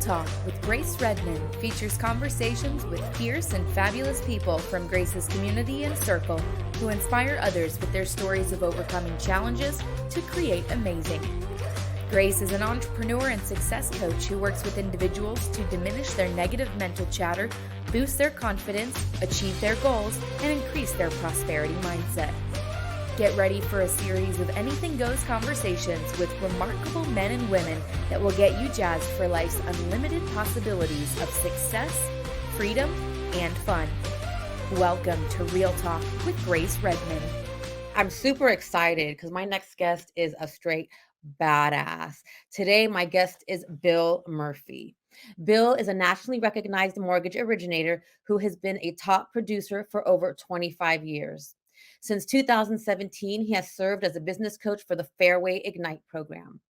Talk with Grace Redman features conversations with fierce and fabulous people from Grace's community and circle who inspire others with their stories of overcoming challenges to create amazing. Grace is an entrepreneur and success coach who works with individuals to diminish their negative mental chatter, boost their confidence, achieve their goals, and increase their prosperity mindset. Get ready for a series of anything goes conversations with remarkable men and women that will get you jazzed for life's unlimited possibilities of success, freedom, and fun. Welcome to Real Talk with Grace Redman. I'm super excited because my next guest is a straight badass. Today, my guest is Bill Murphy. Bill is a nationally recognized mortgage originator who has been a top producer for over 25 years. Since 2017, he has served as a business coach for the Fairway Ignite program.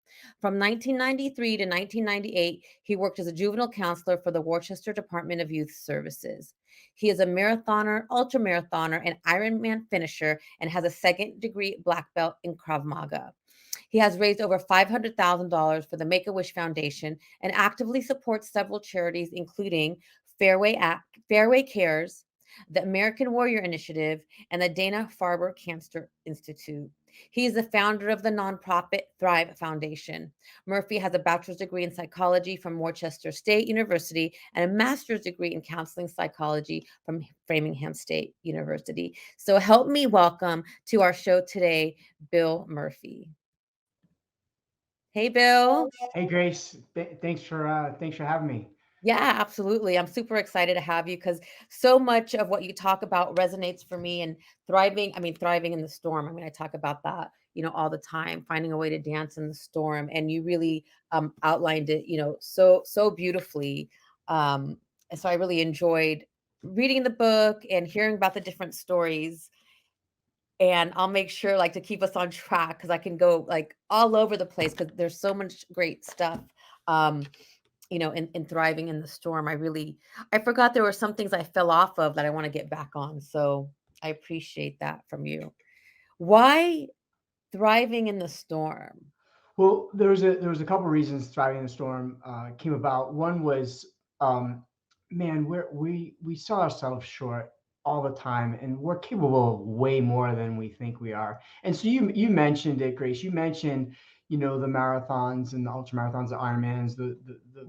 From 1993 to 1998, he worked as a juvenile counselor for the Worcester Department of Youth Services. He is a marathoner, ultramarathoner, and Ironman finisher and has a second-degree black belt in Krav Maga. He has raised over $500,000 for the Make-A-Wish Foundation and actively supports several charities, including Fairway Cares, the American Warrior Initiative, and the Dana Farber Cancer Institute. He is the founder of the nonprofit Thrive Foundation. Murphy has a bachelor's degree in psychology from Worcester State University and a master's degree in counseling psychology from Framingham State University. So help me welcome to our show today, Bill Murphy. Hey, Bill. Hey, Grace. Thanks for having me. Yeah, absolutely. I'm super excited to have you because so much of what you talk about resonates for me and thriving in the storm. I talk about that, all the time, finding a way to dance in the storm. And you really outlined it, so beautifully. And so I really enjoyed reading the book and hearing about the different stories. And I'll make sure to keep us on track because I can go all over the place because there's so much great stuff. In thriving in the storm. I forgot there were some things I fell off of that I want to get back on. So I appreciate that from you. Why thriving in the storm? Well, there was a couple reasons thriving in the storm came about. One was, man, we sell ourselves short all the time, and we're capable of way more than we think we are. And so you mentioned it, Grace. You mentioned the marathons and the ultra marathons, the Ironmans, the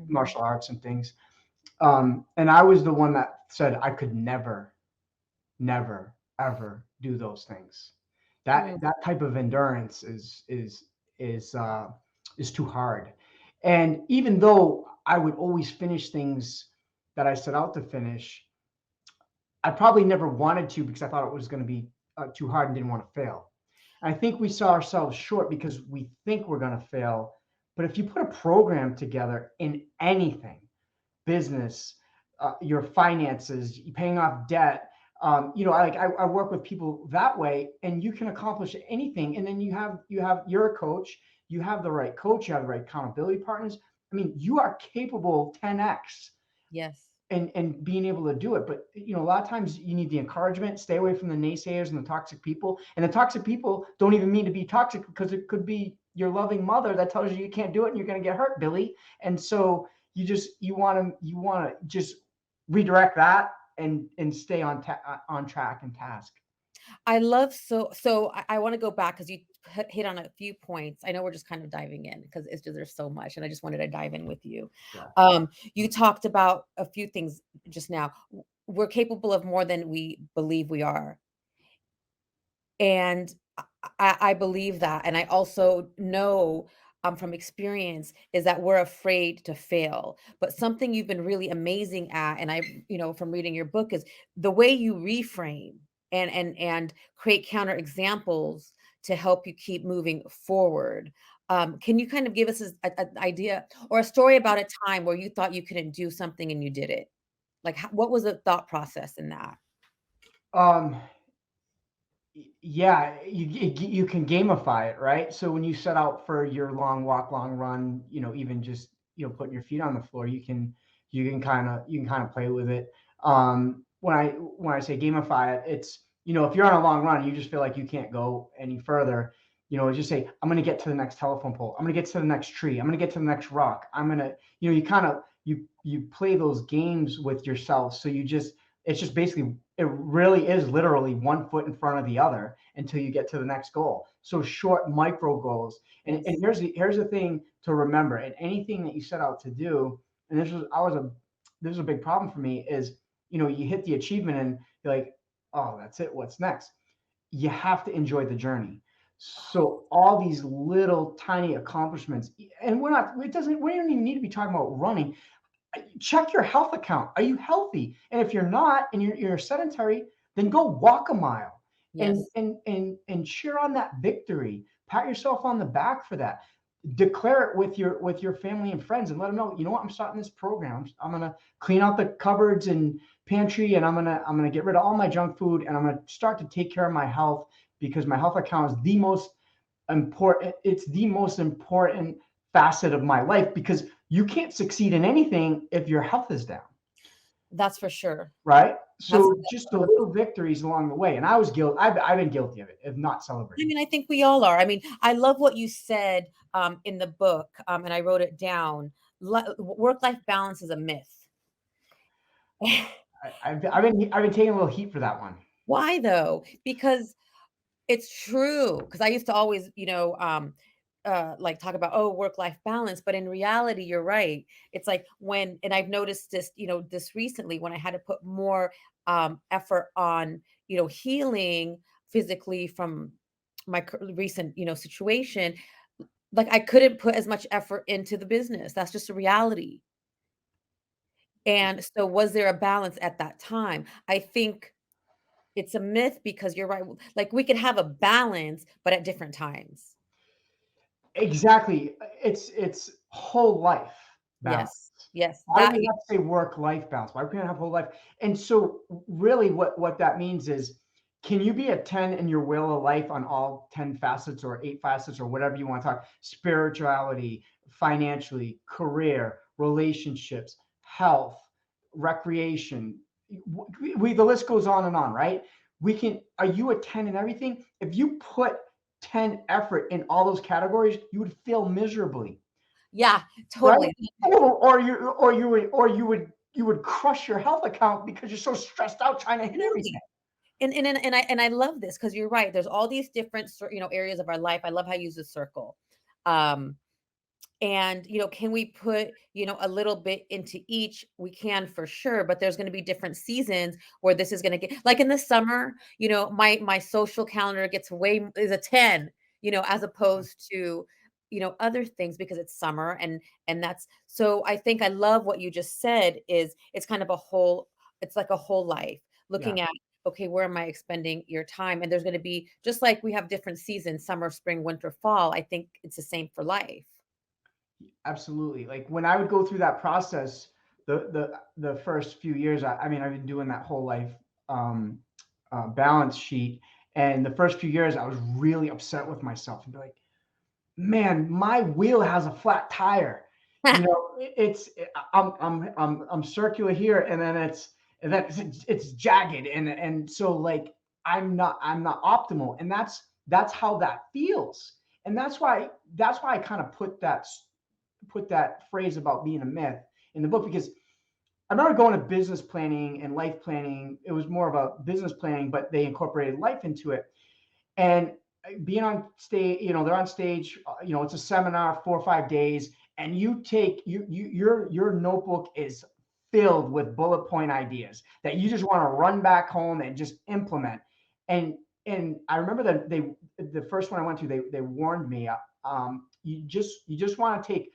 martial arts and things. And I was the one that said I could never, ever do those things. That type of endurance is too hard. And even though I would always finish things that I set out to finish, I probably never wanted to because I thought it was going to be too hard and didn't want to fail. And I think we sell ourselves short because we think we're going to fail. But if you put a program together in anything, business, your finances, paying off debt, I work with people that way, and you can accomplish anything. And then you're a coach, you have the right coach, you have the right accountability partners. You are capable 10x. Yes. And being able to do it. But a lot of times you need the encouragement. Stay away from the naysayers and the toxic people. And the toxic people don't even mean to be toxic because it could be your loving mother that tells you can't do it and you're going to get hurt, Billy. And so you want to just redirect that and stay on track and task. I love so I want to go back because you hit on a few points. I know we're just kind of diving in because there's so much, and I just wanted to dive in with you. Yeah. You talked about a few things just now. We're capable of more than we believe we are, and I believe that, and I also know from experience is that we're afraid to fail. But something you've been really amazing at, and from reading your book, is the way you reframe and create counter examples to help you keep moving forward. Can you kind of give us an idea or a story about a time where you thought you couldn't do something and you did it? What was the thought process in that? Um, yeah, you can gamify it, right? So when you set out for your long walk, long run, even just putting your feet on the floor, you can kind of play with it. When I say gamify it, it's if you're on a long run, you just feel like you can't go any further. Just say, I'm going to get to the next telephone pole. I'm going to get to the next tree. I'm going to get to the next rock. I'm going to, you kind of you play those games with yourself. So it's just basically, it really is literally one foot in front of the other until you get to the next goal. So short micro goals. And, Yes. and here's the thing to remember, and anything that you set out to do, and this was a big problem for me, is, you hit the achievement and you're like, oh, that's it. What's next? You have to enjoy the journey. So all these little tiny accomplishments, and we don't even need to be talking about running. Check your health account. Are you healthy? And if you're not, and you're sedentary, then go walk a mile and Yes. and cheer on that victory. Pat yourself on the back for that. Declare it with your family and friends, and let them know, you know what, I'm starting this program. I'm gonna clean out the cupboards and pantry, and I'm gonna get rid of all my junk food, and I'm gonna start to take care of my health, because my health account is the most important. It's the most important facet of my life, because you can't succeed in anything if your health is down, That's for sure. right? That's So just the little victories along the way. And I've been guilty of it, of not I celebrating. mean, I think we all are. I mean, I love what you said in the book, and I wrote it down. Work-life balance is a myth. I've been taking a little heat for that one. Why though? Because it's true. Because I used to always, like talk about, oh, work-life balance, but in reality, you're right. It's like and I've noticed this, this recently, when I had to put more effort on, healing physically from my recent, situation. Like I couldn't put as much effort into the business. That's just a reality. And so, was there a balance at that time? I think it's a myth, because you're right. Like we could have a balance, but at different times. Exactly. It's whole life balance. Yes. Yes. Why do we have to say work-life balance? Why can't we have whole life? And so really what that means is, can you be a 10 in your wheel of life on all 10 facets or 8 facets or whatever you want to talk, spirituality, financially, career, relationships, health, recreation. The list goes on and on, right? Are you a 10 in everything? If you put 10 effort in all those categories, you would fail miserably. Yeah, Right? totally. Or you would crush your health account because you're so stressed out trying to hit everything. Absolutely. And I love this, because you're right. There's all these different areas of our life. I love how you use the circle. Um, and can we put a little bit into each? We can, for sure, but there's going to be different seasons where this is going to get, like in the summer, my social calendar is a 10, as opposed to other things, because it's summer, and that's, so I think I love what you just said. Is it's kind of it's like a whole life, Yeah, looking at, okay, where am I expending your time? And there's going to be, just like we have different seasons, summer, spring, winter, fall. I think it's the same for life. absolutely. Like when I would go through that process, the first few years, I mean, I've been doing that whole life um, balance sheet, and the first few years, I was really upset with myself and be like, man, my wheel has a flat tire. I'm circular here, and then it's jagged, and so like I'm not optimal, and that's how that feels, and that's why I kind of put that phrase about being a myth in the book, because I remember going to business planning and life planning. It was more of a business planning, but they incorporated life into it. And being on stage, they're on stage, it's a seminar, 4 or 5 days, and your notebook is filled with bullet point ideas that you just want to run back home and just implement. And I remember that the first one I went to, they warned me, you just want to take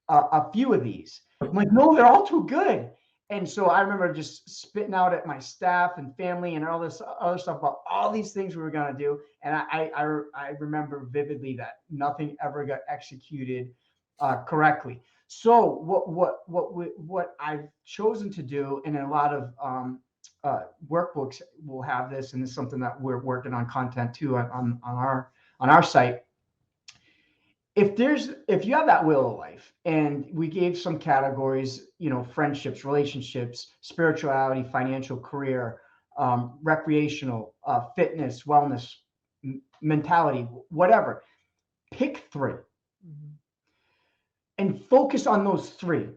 a few of these. I'm like, no, they're all too good. And so I remember just spitting out at my staff and family and all this other stuff about all these things we were going to do. And I remember vividly that nothing ever got executed correctly. So what I've chosen to do, and a lot of workbooks will have this, and it's something that we're working on content too on our site. If you have that wheel of life, and we gave some categories, friendships, relationships, spirituality, financial, career, recreational, fitness, wellness, mentality, whatever, pick 3 Mhm. and focus on those 3.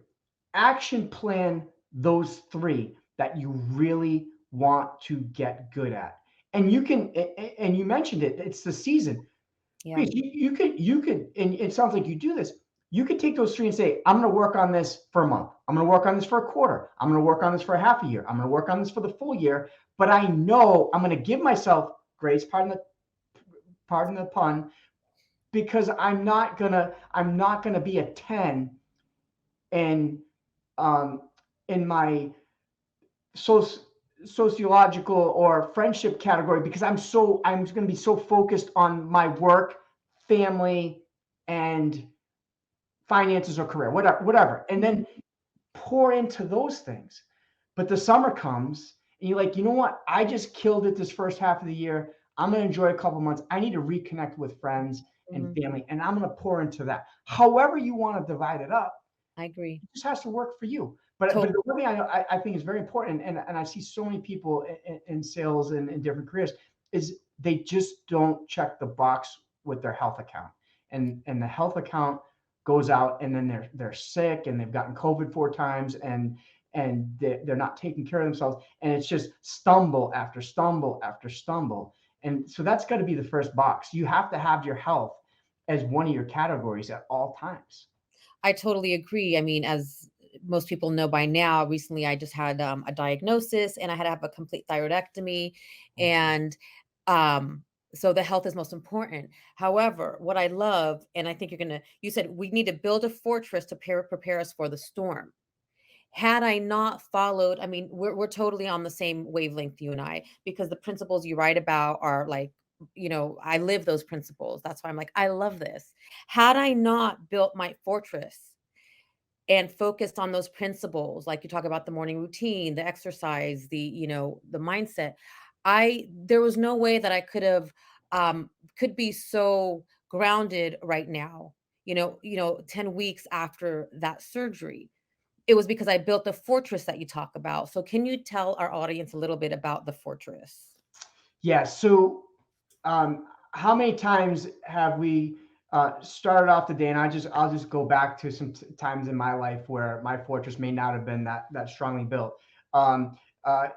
action plan those three that you really want to get good at. And you can, and you mentioned it, it's the season. Yeah. Grace, you could, and it sounds like you do this. You could take those three and say, I'm going to work on this for a month. I'm going to work on this for a quarter. I'm going to work on this for a half a year. I'm going to work on this for the full year. But I know I'm going to give myself grace, pardon the pun, because I'm not gonna be a 10 in in my soci- sociological or friendship category, because I'm going to be so focused on my work, family, and finances or career, whatever. And then pour into those things. But the summer comes and you're like, you know what? I just killed it this first half of the year. I'm going to enjoy a couple months. I need to reconnect with friends and family, and I'm going to pour into that. However you want to divide it up, I agree. it just has to work for you. But Totally. the one thing I think is very important, and I see so many people in sales and in different careers, is they just don't check the box with their health account, and the health account goes out, and then they're sick, and they've gotten COVID 4 times, and they're not taking care of themselves, and it's just stumble after stumble after stumble. And so that's got to be the first box. You have to have your health as one of your categories at all times. I totally agree. I mean, as most people know by now, recently I just had a diagnosis and I had to have a complete thyroidectomy. And um, so the health is most important. However, what I love, and I think you said we need to build a fortress to prepare us for the storm. Had I not followed, I mean, we're totally on the same wavelength, you and I, because the principles you write about are like, I live those principles. That's why I'm like, I love this. Had I not built my fortress and focused on those principles, like you talk about the morning routine, the exercise, the mindset, there was no way that I could be so grounded right now, 10 weeks after that surgery. It was because I built the fortress that you talk about. So can you tell our audience a little bit about the fortress? Yeah. So, how many times have we started off the day? And I'll just go back to some times in my life where my fortress may not have been that strongly built. Um, uh,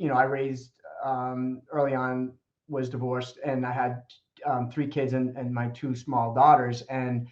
I raised early on, was divorced, and I had 3 kids and my 2 small daughters. And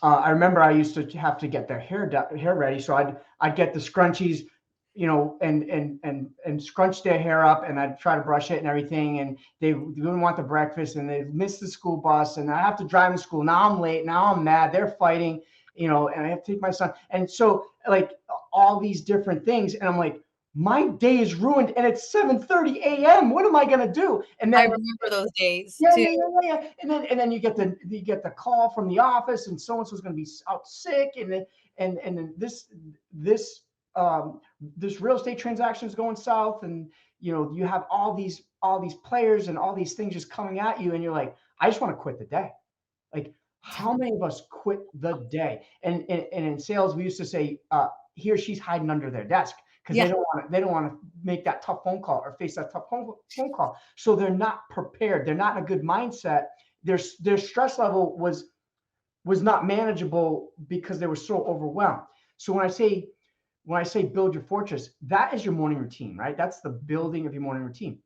I remember I used to have to get their hair ready, so I'd get the scrunchies, and scrunch their hair up, and I'd try to brush it and everything, and they wouldn't want the breakfast, and they missed the school bus, and I have to drive to school. Now I'm late. Now I'm mad. They're fighting, and I have to take my son, and so like all these different things, and I'm like, my day is ruined, and it's 7:30 a.m. What am I gonna do? And I then remember those days yeah, too. yeah, yeah, yeah. And then you get the call from the office, and so and so's going to be out sick, and then this real estate transaction is going south, and you have all these players and all these things just coming at you, and you're like, I just want to quit the day. Like, how many of us quit the day? And in sales, we used to say, he or she's hiding under their desk because Yeah. they don't want to make that tough phone call or face that tough phone call. So they're not prepared. They're not in a good mindset. Their stress level was not manageable because they were so overwhelmed. So when I say build your fortress, that is your morning routine, right? That's the building of your morning routine.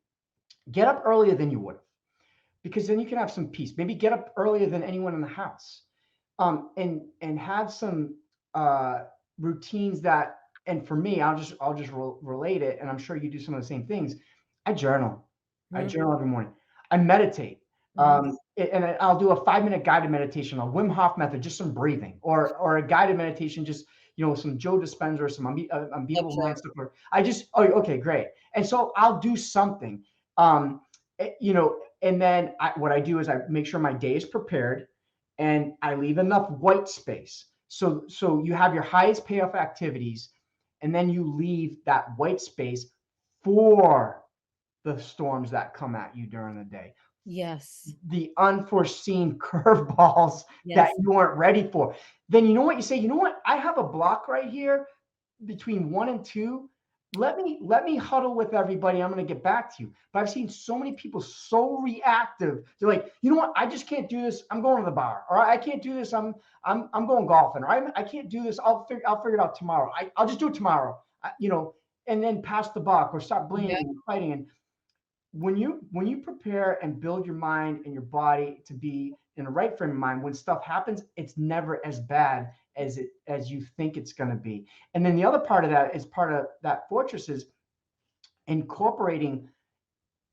Get up earlier than you would have, because then you can have some peace. Maybe get up earlier than anyone in the house, and have some routines that. And for me, I'll just relate it, and I'm sure you do some of the same things. I journal. I Mhm. journal every morning. I meditate. Nice. And I'll do a 5-minute guided meditation, a Wim Hof method, just some breathing, or a guided meditation, just some Joe Dispenza or some Love unbeatable mind Joe. stuff. Or oh, okay, great. And so I'll do something, and then what I do is I make sure my day is prepared, and I leave enough white space. So you have your highest payoff activities, and then you leave that white space for the storms that come at you during the day, Yes. the unforeseen curveballs that Yes. you weren't ready for. Then you know what you say? You know what? I have a block right here between 1 and 2 let me huddle with everybody. I'm going to get back to you. But I've seen so many people so reactive. They're like, you know what? I just can't do this. I'm going to the bar. Or I can't do this. I'm going golfing. Or I can't do this. I'll figure it out tomorrow. I'll just do it tomorrow. And then pass the buck or start blaming and fighting. And when you prepare and build your mind and your body to be in the right frame of mind, when stuff happens, it's never as bad as you think it's going to be. And then the other part of that is part of that fortress is masterminding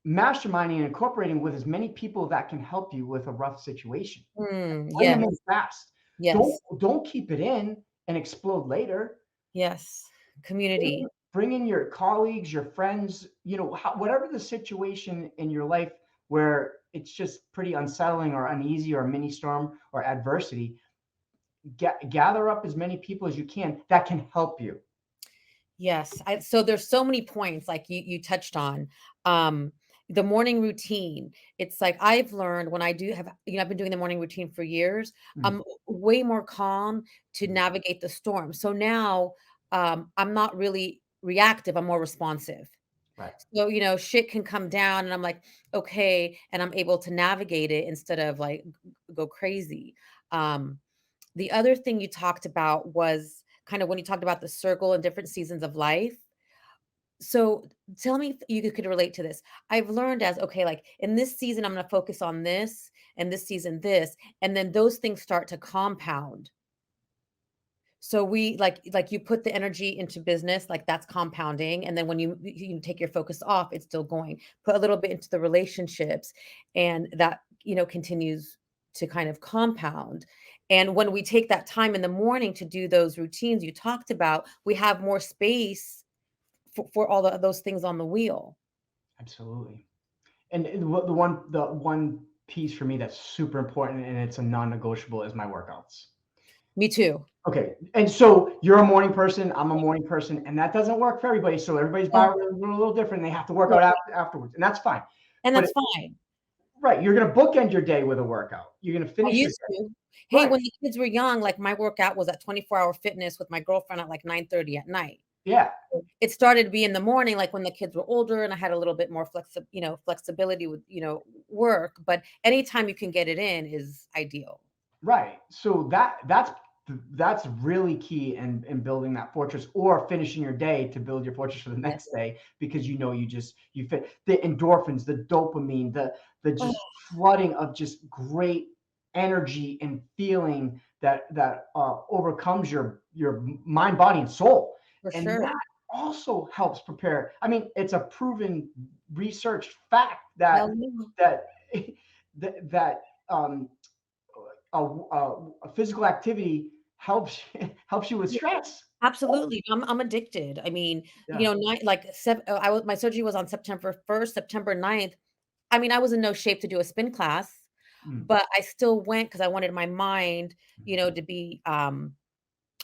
and incorporating with as many people that can help you with a rough situation. Bring them in fast. Yes. Don't keep it in and explode later. Yes. Community. Bring in your colleagues, your friends, whatever the situation in your life where it's just pretty unsettling or uneasy or a mini storm or adversity, gather up as many people as you can that can help you. Yes. So there's so many points like you touched on. The morning routine. It's like I've learned when I do have, I've been doing the morning routine for years. I'm way more calm to navigate the storm. So now I'm not really reactive. I'm more responsive. Right. So, shit can come down and I'm like, okay. And I'm able to navigate it instead of like go crazy. The other thing you talked about was kind of when you talked about the circle and different seasons of life. So tell me if you could relate to this. I've learned okay, like in this season, I'm going to focus on this and this season, this, and then those things start to compound. So we like you put the energy into business, like that's compounding. And then when you take your focus off, it's still going. Put a little bit into the relationships and that, continues to kind of compound. And when we take that time in the morning to do those routines you talked about, we have more space for all those things on the wheel. Absolutely. And the one piece for me that's super important and it's a non-negotiable is my workouts. Me too. Okay. And so you're a morning person, I'm a morning person, and that doesn't work for everybody. So everybody's biorhythms are a little different. They have to work out afterwards, and that's fine. And that's fine. Right. You're going to bookend your day with a workout. You're going to finish your day. Hey, when the kids were young, like my workout was at 24-hour fitness with my girlfriend at like 9:30 at night. Yeah. It started to be in the morning, like when the kids were older and I had a little bit more flexibility with, work. But anytime you can get it in is ideal. Right. So that's really key in building that fortress or finishing your day to build your fortress for the next day, because you fit the endorphins, the dopamine, the just flooding of just great energy and feeling that overcomes your mind, body, and soul. And that also helps prepare. I mean, it's a proven research fact that a physical activity helps you with stress. Absolutely. I'm addicted. I mean, my surgery was on September 1st, September 9th. I mean, I was in no shape to do a spin class, but I still went because I wanted my mind, to be,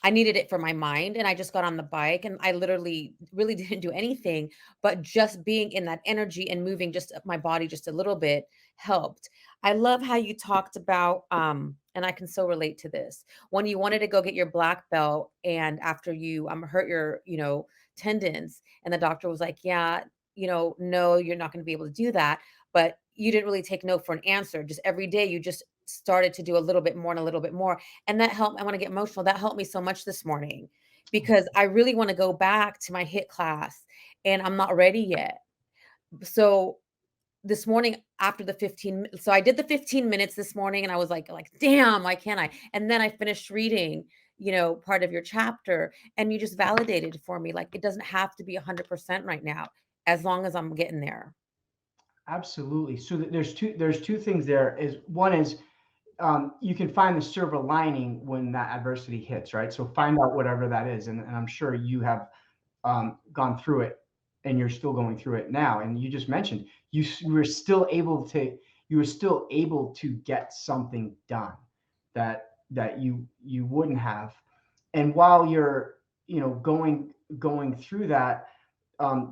I needed it for my mind. And I just got on the bike and I literally really didn't do anything, but just being in that energy and moving just my body just a little bit helped. I love how you talked about, and I can so relate to this, when you wanted to go get your black belt and after you hurt your, tendons and the doctor was like, yeah, no, you're not going to be able to do that. But you didn't really take no for an answer. Just every day you just started to do a little bit more and a little bit more. And that helped. I want to get emotional. That helped me so much this morning because I really want to go back to my HIIT class and I'm not ready yet. So this morning after so I did the 15 minutes this morning and I was like, damn, why can't I? And then I finished reading, part of your chapter and you just validated for me. Like it doesn't have to be 100% right now, as long as I'm getting there. Absolutely. So there's two things there. One is you can find the silver lining when that adversity hits, right? So find out whatever that is. And I'm sure you have gone through it and you're still going through it now. And you just mentioned you were still able to get something done that you wouldn't have. And while you're, going through that,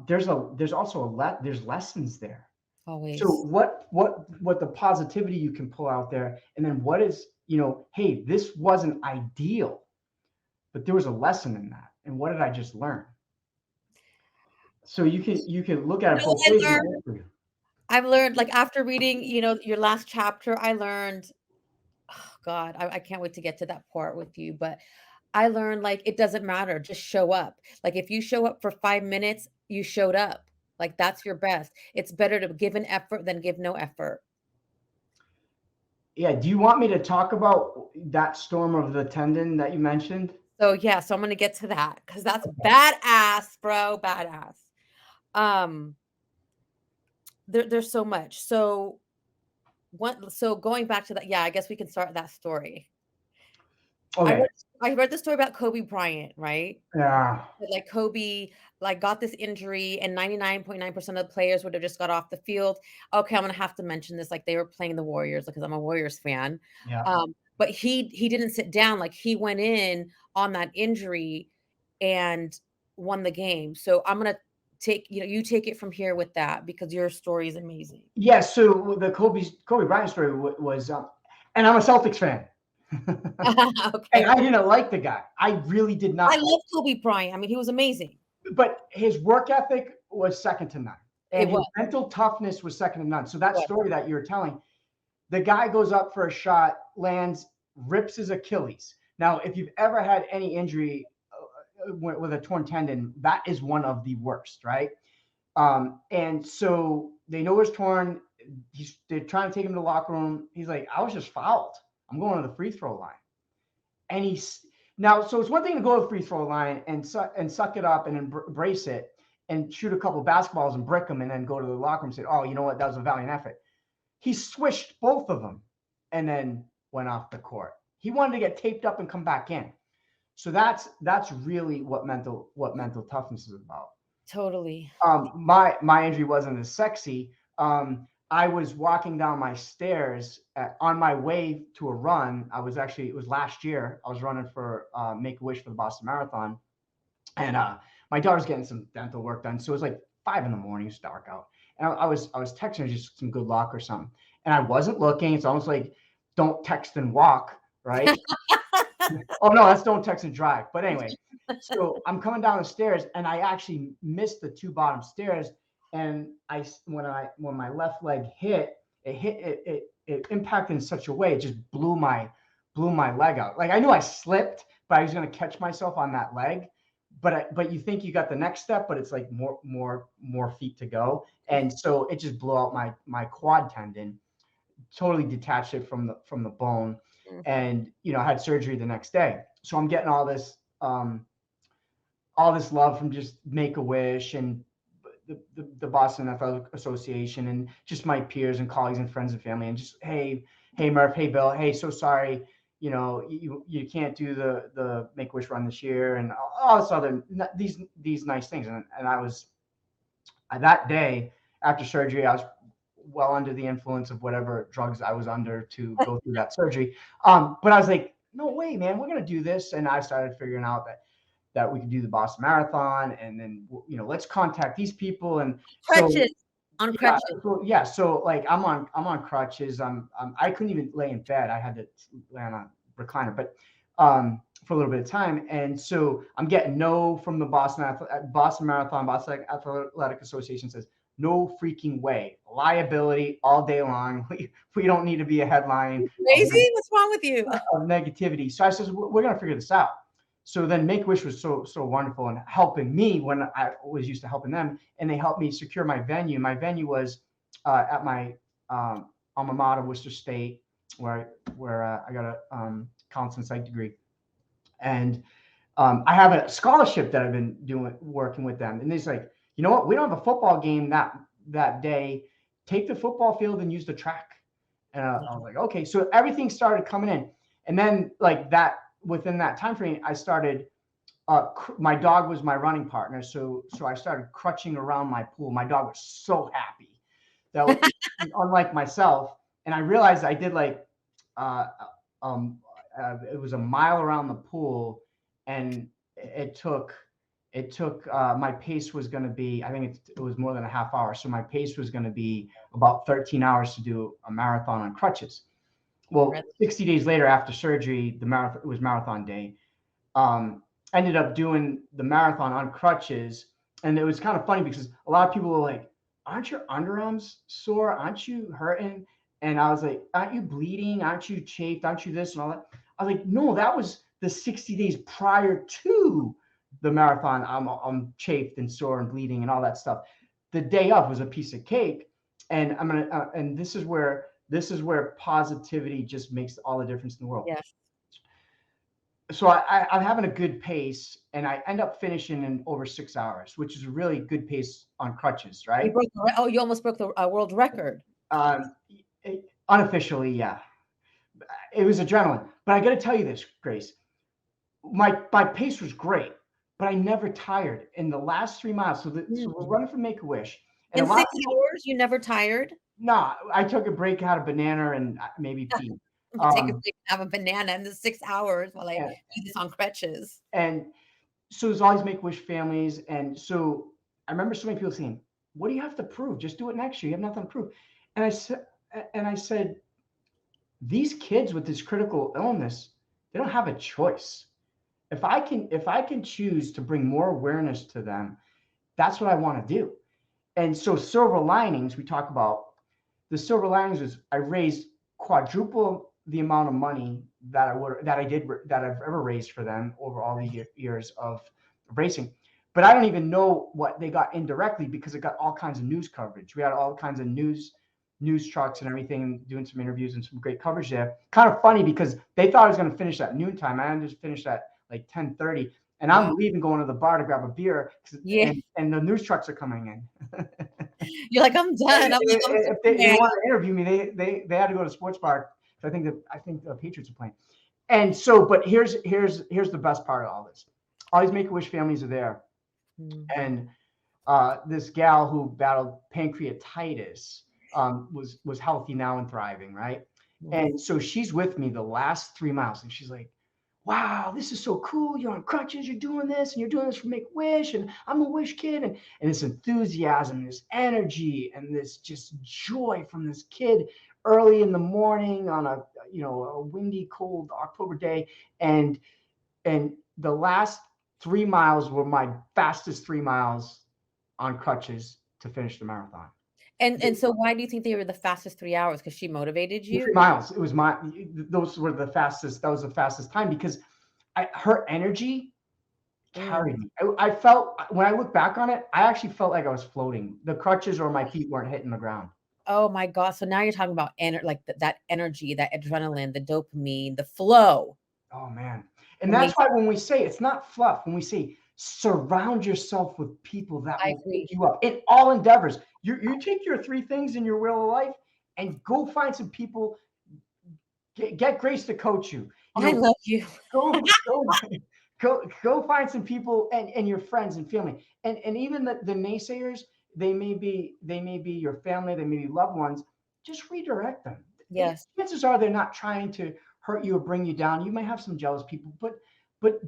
there's also there's lessons there. Always. So what the positivity you can pull out there, and then what is, hey, this wasn't ideal, but there was a lesson in that. And what did I just learn? So you can look at it both I ways. learned, I've learned, like, after reading, your last chapter, I learned, oh God, I can't wait to get to that part with you. But I learned, like, it doesn't matter, just show up. Like, if you show up for 5 minutes, you showed up. Like, that's your best. It's better to give an effort than give no effort. Yeah. Do you want me to talk about that storm of the tendon that you mentioned? So yeah, so I'm gonna get to that because that's badass, bro. Badass. Um, there's so much. So going back to that, yeah, I guess we can start that story. I Okay. read I read the story about Kobe Bryant, right? Yeah. Like Kobe, like, got this injury, and 99.9% of the players would have just got off the field. Okay, I'm gonna have to mention this, like, they were playing the Warriors because I'm a Warriors fan. Yeah. But he didn't sit down, like, he went in on that injury and won the game. So I'm gonna you take it from here with that because your story is amazing. Yeah. So the Kobe Bryant story was, and I'm a Celtics fan. And Okay. I didn't like the guy. I really did I not. love Kobe Bryant. I mean, he was amazing. But his work ethic was second to none, It and his was. mental toughness was second to none. So It that was. story that you're telling, the guy goes up for a shot, lands, rips his Achilles. Now, if you've ever had any injury with a torn tendon, that is one of the worst, right? And so they know it's torn. They're trying to take him to the locker room. He's like, I was just fouled. I'm going to the free throw line. And he's now, so it's one thing to go to the free throw line and suck it up and embrace it and shoot a couple of basketballs and brick them and then go to the locker room and say, oh, you know what? That was a valiant effort. He swished both of them and then went off the court. He wanted to get taped up and come back in. So that's really what mental toughness is about. Totally. My injury wasn't as sexy. I was walking down my stairs on my way to a run. It was last year. I was running for Make-A-Wish for the Boston Marathon, and my daughter's getting some dental work done. So it was like 5 a.m. It was dark out, and I was texting her just some good luck or something, and I wasn't looking. It's almost like don't text and walk, right? Oh no, that's don't text and drive. But anyway, so I'm coming down the stairs and I actually missed the 2 bottom stairs. And when my left leg hit, it impacted in such a way, it just blew my leg out. Like I knew I slipped, but I was going to catch myself on that leg. But you think you got the next step, but it's like more feet to go. And so it just blew out my quad tendon, totally detached it from the bone. And I had surgery the next day. So I'm getting all this love from just Make-A-Wish and the Boston Athletic Association and just my peers and colleagues and friends and family, and just hey Murph, hey Bill, hey, so sorry, you can't do the Make-A-Wish run this year, and all this other these nice things. And I was that day after surgery, I was well under the influence of whatever drugs I was under to go through that surgery. But I was like, no way, man, we're gonna do this. And I started figuring out that we could do the Boston Marathon, and then let's contact these people. And Crutches. On yeah, crutches. so like I'm on crutches. I couldn't even lay in bed. I had to lay on a recliner, but for a little bit of time. And so I'm getting no from the Boston Marathon, Boston Athletic Association says, no freaking way. Liability all day long. We don't need to be a headline. Crazy? What's wrong with you? Of negativity. So I says, we're going to figure this out. So then Make-A-Wish was so wonderful in helping me when I was used to helping them, and they helped me secure my venue. My venue was at my alma mater, Worcester State, where I got a counseling psych degree, and I have a scholarship that I've been working with them. And it's like, you know what? We don't have a football game that day. Take the football field and use the track. And I was like, okay. So everything started coming in, and then like that within that time frame, I started. My dog was my running partner, so I started crutching around my pool. My dog was so happy. That was, unlike myself, and I realized I did like it was a mile around the pool, and it took my pace was going to be, I think it was more than a half hour. So my pace was going to be about 13 hours to do a marathon on crutches. Well, 60 days later after surgery, it was marathon day. Ended up doing the marathon on crutches, And it was kind of funny because a lot of people were like, aren't your underarms sore? Aren't you hurting? And I was like, aren't you bleeding? Aren't you chafed? Aren't you this and all that? I was like, no, that was the 60 days prior to the marathon. I'm chafed and sore and bleeding and all that stuff. The day of was a piece of cake. And and this is where positivity just makes all the difference in the world. Yes. So I'm having a good pace, and I end up finishing in over 6 hours, which is a really good pace on crutches, right? You almost broke the world record. Um, Unofficially, yeah. It was adrenaline. But I got to tell you this, Grace. My pace was great, but I never tired. In the last 3 miles, so we're running for Make-A-Wish. And In 6 hours, you never tired? No, I took a break, had a banana, and maybe pee. Take a break, have a banana in the 6 hours while I do this on crutches. And so there's all these Make-A-Wish families. And so I remember so many people saying, what do you have to prove? Just do it next year. You have nothing to prove. And I said, these kids with this critical illness, they don't have a choice. If I can choose to bring more awareness to them, that's what I want to do. And so silver linings, we talk about the silver linings is I raised quadruple the amount of money that I've ever raised for them over all the years of racing. But I don't even know what they got indirectly because it got all kinds of news coverage. We had all kinds of news trucks and everything, doing some interviews and some great coverage there. Kind of funny because they thought I was going to finish at noontime. I just finished at like 10:30, and I'm leaving, going to the bar to grab a beer. And the news trucks are coming in. You're like, I'm done. If they want to interview me, they had to go to a sports bar. I think the Patriots are playing. And so, but here's the best part of all this. All these Make-A-Wish families are there, and this gal who battled pancreatitis was healthy now and thriving, right? And so she's with me the last 3 miles, and she's like, wow, this is so cool. You're on crutches, you're doing this, and you're doing this for Make-A-Wish, and I'm a Wish kid, and this enthusiasm, this energy, and this just joy from this kid early in the morning on a windy, cold October day. And the last 3 miles were my fastest 3 miles on crutches to finish the marathon. And so why do you think they were the fastest 3 hours? Because she motivated you? 3 miles. It was those were the fastest. That was the fastest time because her energy carried me. I felt, when I look back on it, I actually felt like I was floating. The crutches or my feet weren't hitting the ground. Oh my God. So now you're talking about that energy, that adrenaline, the dopamine, the flow. Oh man. And that's why when we say it's not fluff, when we say surround yourself with people that will pick you up in all endeavors. You take your 3 things in your wheel of life and go find some people. Get Grace to coach you. I love you. Go find some people and your friends and family, and even the naysayers. They may be your family. They may be loved ones. Just redirect them. Yes. Chances are they're not trying to hurt you or bring you down. You might have some jealous people, but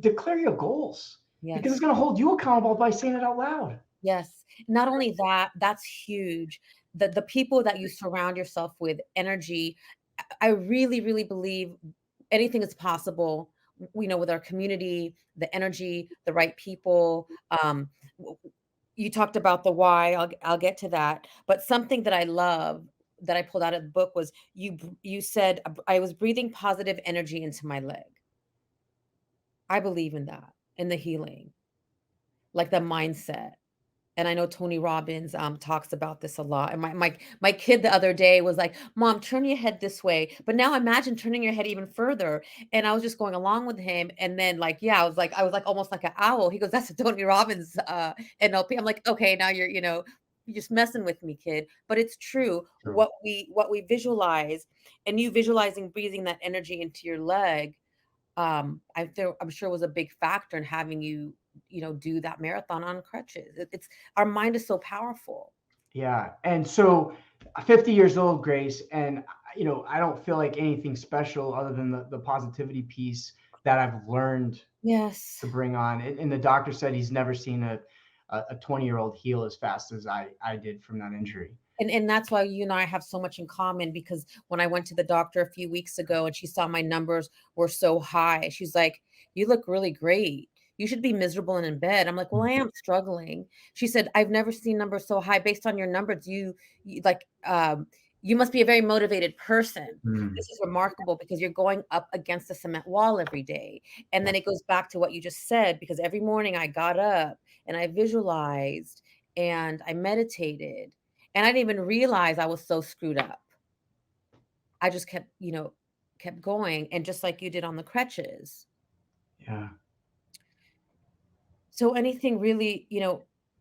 declare your goals. Yes. Because it's going to hold you accountable by saying it out loud. Yes. Not only that, that's huge. The people that you surround yourself with, energy. I really, really believe anything is possible, with our community, the energy, the right people. You talked about the why. I'll get to that. But something that I love that I pulled out of the book was you said, I was breathing positive energy into my leg. I believe in that, in the healing, like the mindset. And I know Tony Robbins talks about this a lot. And my kid the other day was like, Mom, turn your head this way. But now imagine turning your head even further. And I was just going along with him. And then I was like almost like an owl. He goes, that's a Tony Robbins NLP. I'm like, okay, now you're just messing with me, kid. But it's true. What we visualize, and you visualizing breathing that energy into your leg, I'm sure was a big factor in having you do that marathon on crutches. It's our mind is so powerful. Yeah. And so 50 years old, Grace, and I don't feel like anything special other than the positivity piece that I've learned to bring on. And the doctor said he's never seen a 20-year-old heal as fast as I did from that injury. And that's why you and I have so much in common, because when I went to the doctor a few weeks ago and she saw my numbers were so high, she's like, you look really great. you should be miserable and in bed. I'm like, well, I am struggling. She said, I've never seen numbers so high based on your numbers. You like, you must be a very motivated person. Mm. This is remarkable because you're going up against a cement wall every day. And Yeah. then it goes back to what you just said, because every morning I got up and I visualized and I meditated and I didn't even realize I was so screwed up. I just kept, kept going. And just like you did on the crutches. Yeah. So anything really,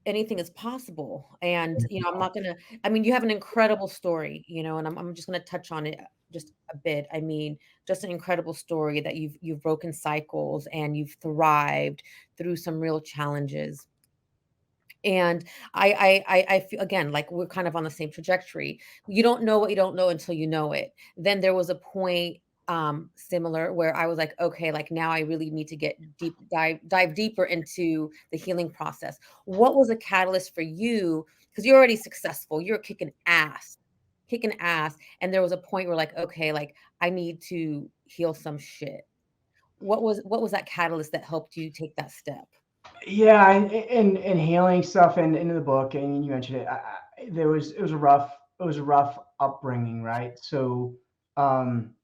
anything is possible. And, I'm not gonna, I mean, you have an incredible story, and I'm just gonna touch on it just a bit. I mean, just an incredible story that you've broken cycles and you've thrived through some real challenges. And I feel again like we're kind of on the same trajectory. You don't know what you don't know until you know it. Then there was a point similar where I was like, okay, like now I really need to get dive deeper into the healing process. What was a catalyst for you? Because you're already successful, you're kicking ass. And there was a point where like, okay, like I need to heal some shit. What was that catalyst that helped you take that step? Yeah, and healing stuff and into the book, and you mentioned it. It was a rough upbringing, right? So um,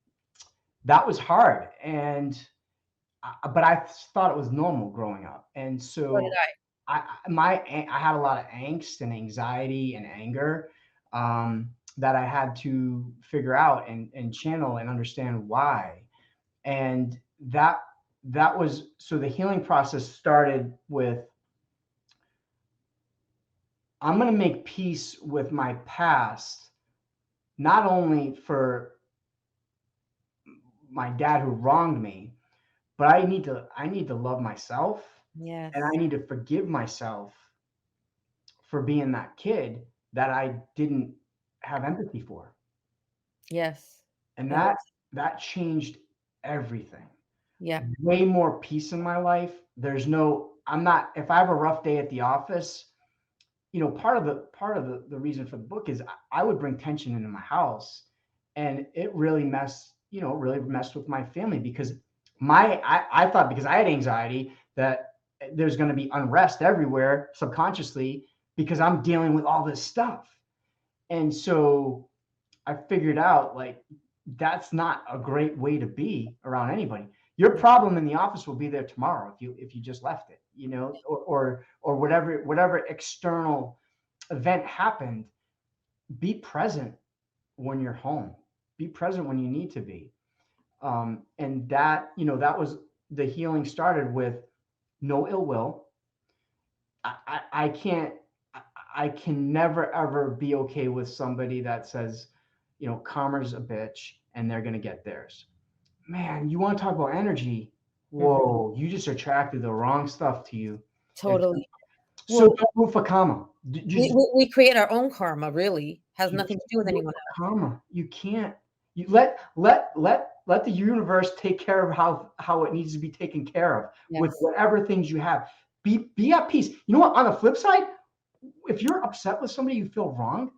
that was hard, but I thought it was normal growing up, and So did so I had a lot of angst and anxiety and anger that I had to figure out and channel and understand why. And that was so the healing process started with I'm going to make peace with my past, not only for my dad who wronged me, but I need to love myself, I? and I Yes. need to forgive myself for being that kid that I didn't have empathy for. Yes. And Yes. that changed everything. Yeah. Way more peace in my life. I'm not if I have a rough day at the office, part of the reason for the book is I would bring tension into my house, and it really messed with my family because I thought because I had anxiety that there's going to be unrest everywhere subconsciously because I'm dealing with all this stuff. And so I figured out like that's not a great way to be around anybody. Your problem in the office will be there tomorrow if you just left it, or whatever external event happened. Be present when you're home. Be present when you need to be. And that was the healing started with no ill will. I can't. I can never ever be okay with somebody that says, karma's a bitch and they're gonna get theirs. Man, you want to talk about energy? Mhm. Whoa, you just attracted the wrong stuff to you. If Totally. so, Well, don't root for karma. we create our own karma, really. Has You nothing to do can't with look anyone for else. karma. You can't. You let the universe take care of how it needs to be taken care of with Yes. whatever things you have. Be at peace. You know what? On the flip side, if you're upset with somebody, you feel wrong,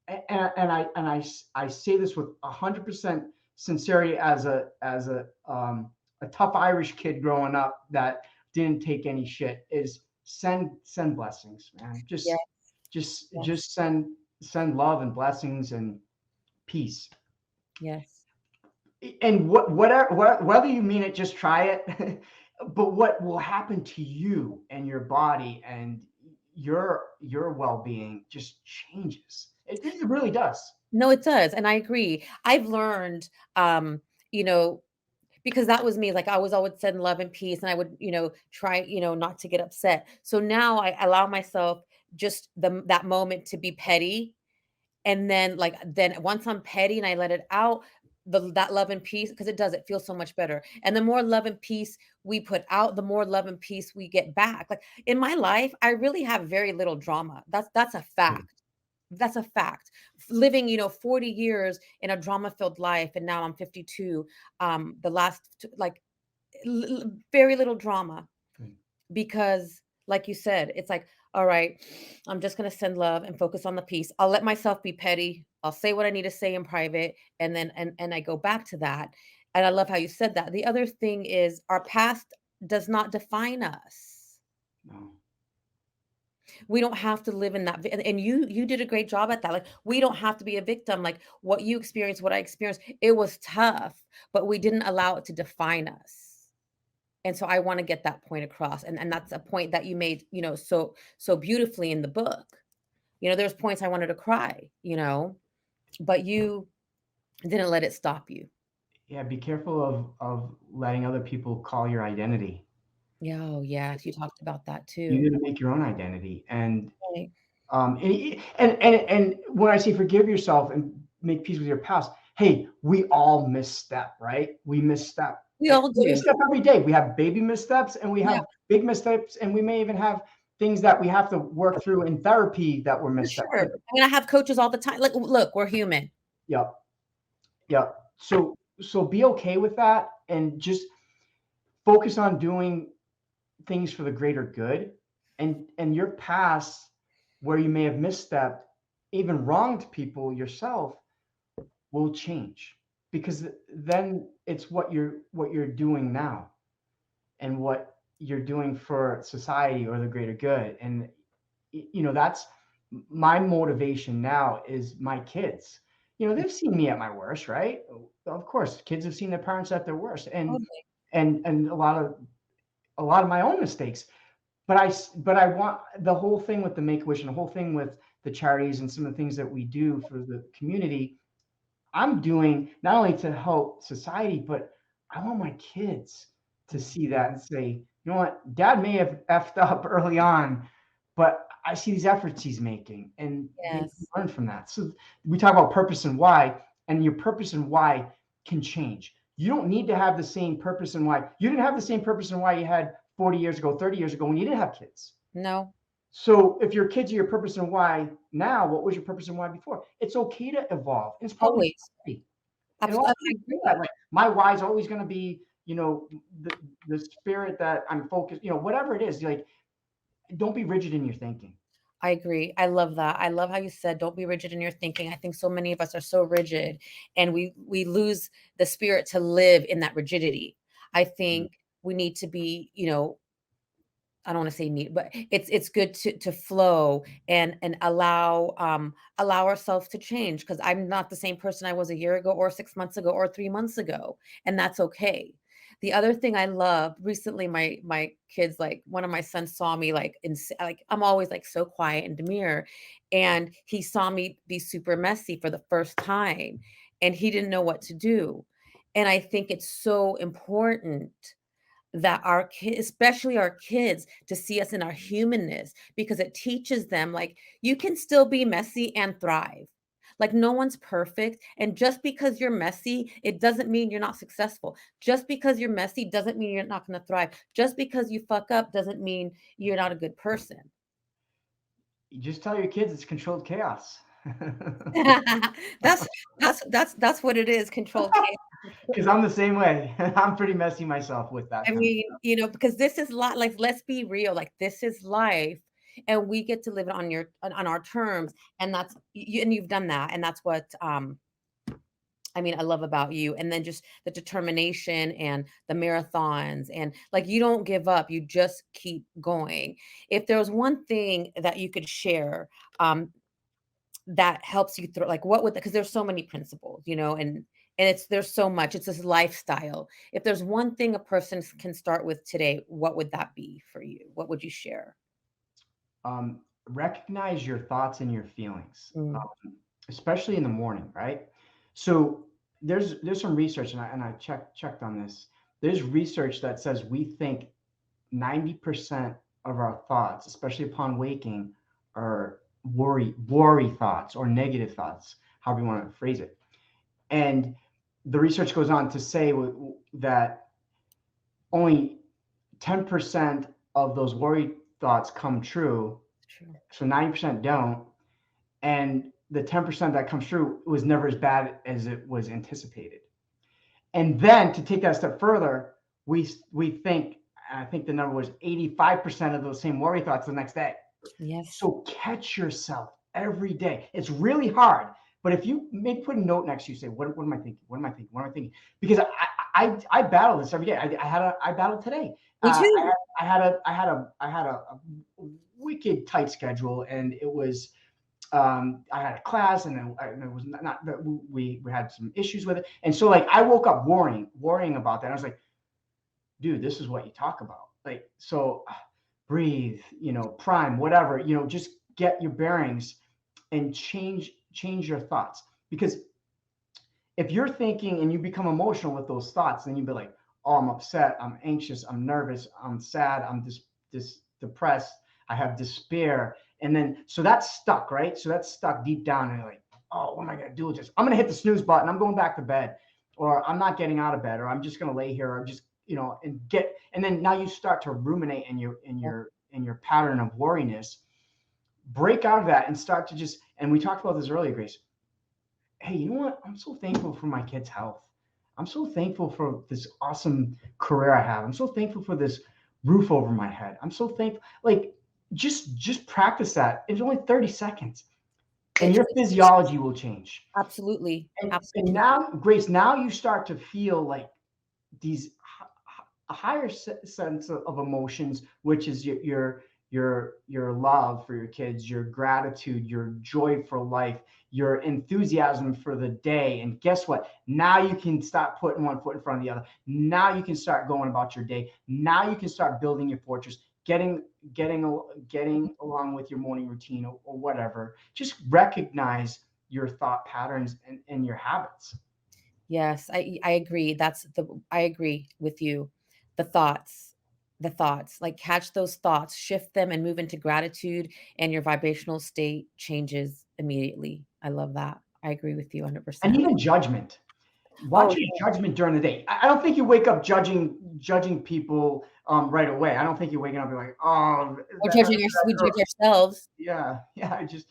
and I say this with 100% sincerity as a tough Irish kid growing up that didn't take any shit is send blessings, man. Yes. Yes. Just send love and blessings and peace. Yes. And whether you mean it, just try it. But what will happen to you and your body and your well-being just changes. It really does. No, it does, and I agree. I've learned, you know, because that was me, like, I was always send love and peace, and I would, try, not to get upset. So now I allow myself just that moment to be petty. And then, like, then once I'm petty and I let it out, that love and peace, because it feels so much better. And the more love and peace we put out, the more love and peace we get back. Like in my life, I really have very little drama. That's a fact. That's a fact. Living, 40 years in a drama-filled life, and now I'm 52. The last like very little drama because like you said, it's like, all right, I'm just going to send love and focus on the peace. I'll let myself be petty. I'll say what I need to say in private, and then and I go back to that. And I love how you said that. The other thing is our past does not define us. No. We don't have to live in that and you did a great job at that. Like, we don't have to be a victim. Like, what you experienced, what I experienced, it was tough, but we didn't allow it to define us. And so I want to get that point across. And that's a point that you made, so beautifully in the book. There's points I wanted to cry, but you didn't let it stop you. Yeah, be careful of letting other people call your identity. Yeah, oh, yes, you talked about that too. You got to make your own identity. And Right. and when I say forgive yourself and make peace with your past, hey, we all misstep, right? We misstep. We all We do. misstep every day. We have baby missteps and we Yeah, have big missteps, and we may even have things that we have to work through in therapy that were for missteps. sure. I mean, I have coaches all the time. Like, look, we're human. Yep. Yep. So be okay with that and just focus on doing things for the greater good, and your past where you may have misstepped, even wronged people yourself, will change, because then it's what you're doing now and what you're doing for society or the greater good. And that's my motivation now is my kids. They've seen me at my worst, right? Of course, kids have seen their parents at their worst, and Totally. and a lot of my own mistakes. But I want the whole thing with the Make-A-Wish and the whole thing with the charities and some of the things that we do for the community. I'm doing not only to help society, but I want my kids to see that and say, you know what, Dad may have effed up early on, but I see these efforts he's making, and they can Yes. learn from that. So we talk about purpose and why, and your purpose and why can change. You don't need to have the same purpose and why. You didn't have the same purpose and why you had 40 years ago, 30 years ago when you didn't have kids. No. So if your kids are your purpose and why now, what was your purpose and why before? It's okay to evolve. It's probably Always. okay. And a lot of Absolutely. I people do agree. that. Like, my why is always going to be, the spirit that I'm focused, whatever it is. Like, don't be rigid in your thinking. I agree. I love that. I love how you said, "Don't be rigid in your thinking." I think so many of us are so rigid, and we lose the spirit to live in that rigidity. I Mhm. think we need to be, I don't want to say need, but it's good to flow and allow ourselves to change, because I'm not the same person I was a year ago or 6 months ago or 3 months ago, and that's okay. The other thing I love recently, my kids, like one of my sons saw me like like I'm always like so quiet and demure, and he saw me be super messy for the first time, and he didn't know what to do, and I think it's so important that our kids, especially our kids, to see us in our humanness, because it teaches them like you can still be messy and thrive. Like, no one's perfect. And just because you're messy, it doesn't mean you're not successful. Just because you're messy doesn't mean you're not going to thrive. Just because you fuck up doesn't mean you're not a good person. You just tell your kids it's controlled chaos. that's that's what it is, controlled chaos. Because I'm the same way. I'm pretty messy myself with that I kind of mean, because this is life. Like, let's be real. Like, this is life, and we get to live it on our terms, and that's you, and you've done that, and that's what I mean, I love about you. And then just the determination and the marathons, and like you don't give up. You just keep going. If there was one thing that you could share, um, that helps you through, like, what would, because there's so many principles, and there's so much, it's this lifestyle. If there's one thing a person can start with today, what would that be for you? What would you share? Recognize your thoughts and your feelings, Mm, especially in the morning, right? So there's some research, and I checked on this. There's research that says we think 90% of our thoughts, especially upon waking, are worry thoughts or negative thoughts, however you want to phrase it. And the research goes on to say that only 10% of those worry thoughts come true. true. So 90% don't. And the 10% that comes true was never as bad as it was anticipated. And then to take that a step further, we think, I think the number was 85% of those same worry thoughts the next day. Yes. So catch yourself every day. It's really hard, but if you maybe put a note next to you, say, what am I thinking? What am I thinking? What am I thinking? Because I battle this every day. I battled today. Me too. I had a wicked tight schedule, and it was I had a class, and it was not we had some issues with it, and so like I woke up worrying about that. I was like, dude, this is what you talk about. Like, so breathe, prime, whatever, just get your bearings and change your thoughts. Because if you're thinking and you become emotional with those thoughts, then you'd be like, oh, I'm upset, I'm anxious, I'm nervous, I'm sad, I'm depressed, I have despair. And then, so that's stuck, right? So that's stuck deep down, and you're like, oh, what am I going to do with this? I'm going to hit the snooze button. I'm going back to bed, or I'm not getting out of bed, or I'm just going to lay here, or just, and then now you start to ruminate in your pattern of worriness. Break out of that and start to just, and we talked about this earlier, Grace. Hey, you know what? I'm so thankful for my kids' health. I'm so thankful for this awesome career I have. I'm so thankful for this roof over my head. I'm so thankful. Like, just practice that. It's only 30 seconds. And your physiology will change. Absolutely. And now, Grace, now you start to feel like these a higher sense of emotions, which is your love for your kids, your gratitude, your joy for life, your enthusiasm for the day. And guess what? Now you can start putting one foot in front of the other. Now you can start going about your day. Now you can start building your fortress, getting along with your morning routine, or whatever. Just recognize your thought patterns and your habits. Yes, I agree. I agree with you. The thoughts, like catch those thoughts, shift them, and move into gratitude, and your vibrational state changes immediately. I love that. I agree with you 100%. And even judgment. Watch your judgment during the day. I don't think you wake up judging people right away. I don't think you're waking up and like, oh, we judge ourselves. Yeah. I just,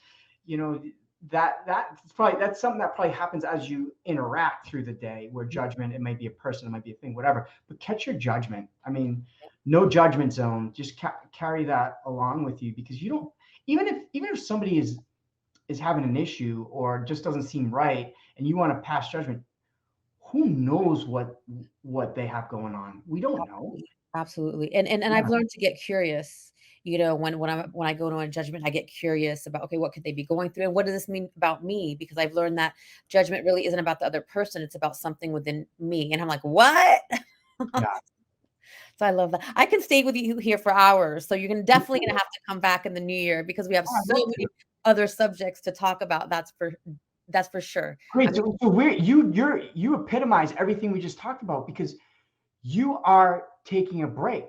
that's something that probably happens as you interact through the day, where judgment, it might be a person, it might be a thing, whatever, but catch your judgment. I mean, no judgment zone. Just carry that along with you, because you don't, even if somebody is having an issue or just doesn't seem right, and you want to pass judgment, who knows what they have going on? We don't know. Absolutely. And I've learned to get curious. When I go to a judgment, I get curious about, okay, what could they be going through? And what does this mean about me? Because I've learned that judgment really isn't about the other person. It's about something within me. And I'm like, what? Yeah. So I love that. I can stay with you here for hours. So you're definitely going to have to come back in the new year, because we have so many other subjects to talk about. That's for sure. Great. So you epitomize everything we just talked about, because you are taking a break.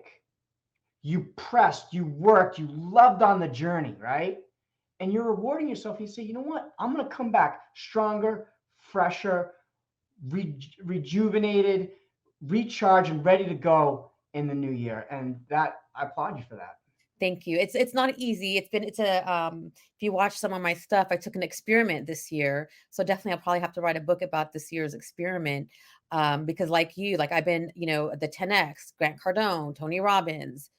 You pressed, you worked, you loved on the journey, right? And you're rewarding yourself. You say, you know what? I'm going to come back stronger, fresher, rejuvenated, recharged, and ready to go in the new year. And that, I applaud you for that. Thank you. It's not easy. If you watch some of my stuff, I took an experiment this year. So definitely I'll probably have to write a book about this year's experiment. Because like I've been, the 10X, Grant Cardone, Tony Robbins.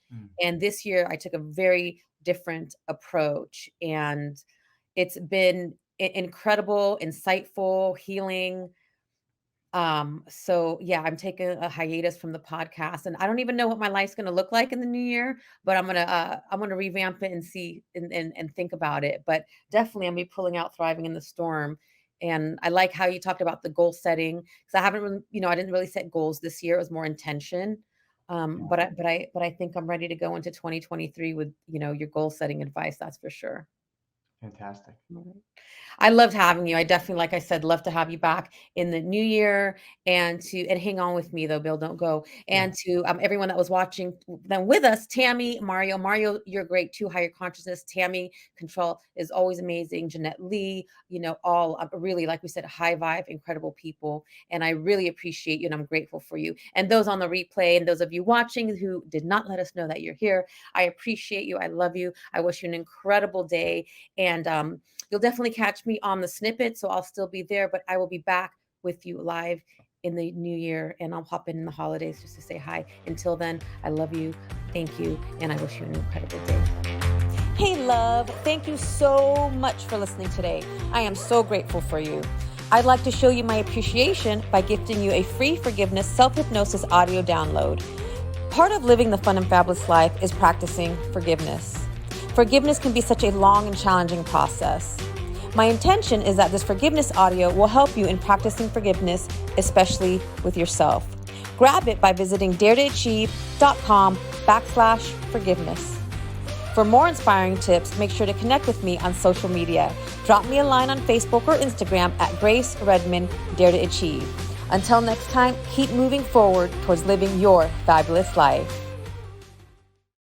And this year I took a very different approach, and it's been incredible, insightful, healing. So yeah, I'm taking a hiatus from the podcast, and I don't even know what my life's going to look like in the new year, but I'm going to revamp it and see and think about it. But definitely I'm be pulling out Thriving in the Storm. And I like how you talked about the goal setting, because I haven't, I didn't really set goals this year. It was more intention. But I think I'm ready to go into 2023 with, your goal setting advice. That's for sure. Fantastic. I loved having you. I definitely, like I said, love to have you back in the new year, and hang on with me though, Bill, don't go. And to everyone that was watching then with us, Tammy, Mario, you're great too. Higher Consciousness, Tammy, Control is always amazing. Jeanette Lee, all really, like we said, high vibe, incredible people. And I really appreciate you, and I'm grateful for you. And those on the replay, and those of you watching who did not let us know that you're here, I appreciate you. I love you. I wish you an incredible day. And you'll definitely catch me on the snippet, so I'll still be there, but I will be back with you live in the new year, and I'll pop in the holidays just to say hi. Until then, I love you, thank you, and I wish you an incredible day. Hey, love, thank you so much for listening today. I am so grateful for you. I'd like to show you my appreciation by gifting you a free forgiveness self-hypnosis audio download. Part of living the fun and fabulous life is practicing forgiveness. Forgiveness can be such a long and challenging process. My intention is that this forgiveness audio will help you in practicing forgiveness, especially with yourself. Grab it by visiting daretoachieve.com/forgiveness. For more inspiring tips, make sure to connect with me on social media. Drop me a line on Facebook or Instagram at Grace Redman Dare to Achieve. Until next time, keep moving forward towards living your fabulous life.